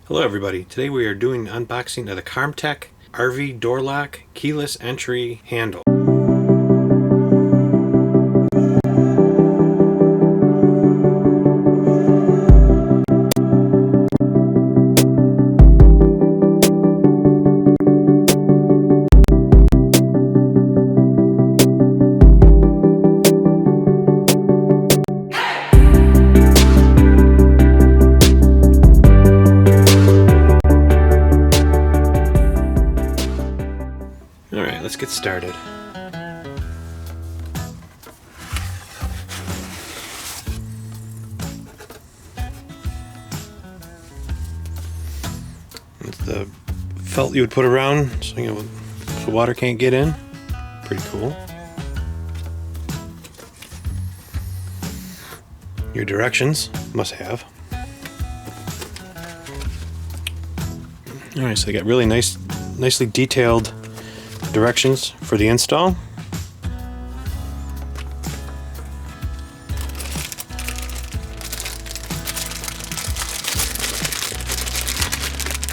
Hello everybody, today we are doing an unboxing of the Carmtek RV door lock keyless entry handle. Alright, let's get started. It's the felt you would put around so the water can't get in. Pretty cool. Your directions, must have. Alright, so they got really nicely detailed directions for the install.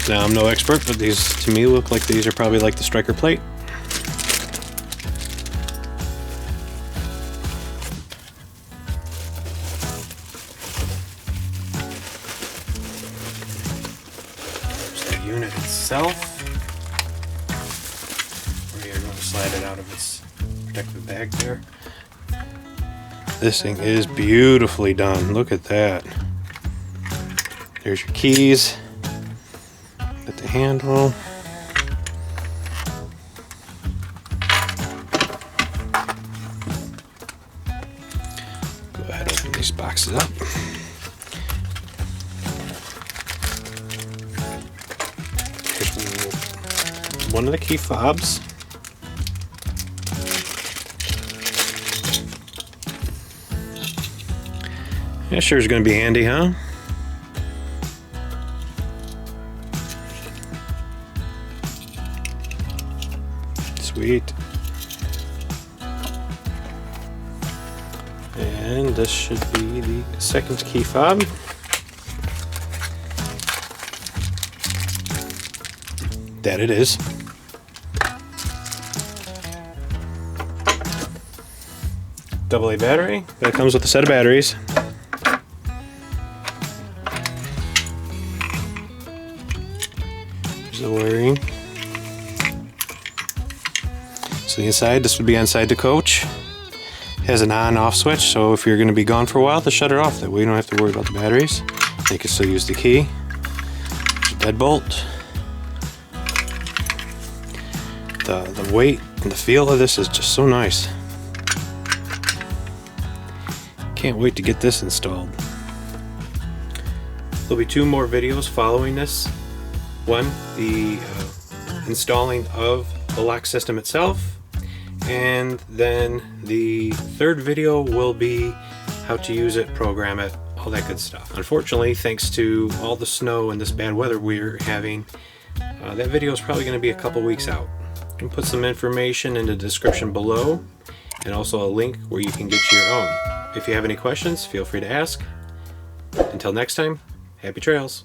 Now I'm no expert, but these to me look like these are probably like the striker plate. There's the unit itself. Slide it out of its protective bag there. This thing is beautifully done. Look at that. There's your keys. Got the handle. Go ahead and open these boxes up. Here's one of the key fobs. That sure is going to be handy, huh? Sweet. And this should be the second key fob. That it is. AA battery. That comes with a set of batteries. The wiring. So the inside, this would be inside the coach. It has an on-off switch, so if you're going to be gone for a while, to shut it off. That way you don't have to worry about the batteries. You can still use the key. There's a deadbolt. The weight and the feel of this is just so nice. Can't wait to get this installed. There'll be 2 more videos following this. One, the installing of the lock system itself, and then the third video will be how to use it, program it, all that good stuff. Unfortunately, thanks to all the snow and this bad weather we're having, that video is probably going to be a couple weeks out. I can put some information in the description below, and also a link where you can get your own. If you have any questions, feel free to ask. Until next time, happy trails.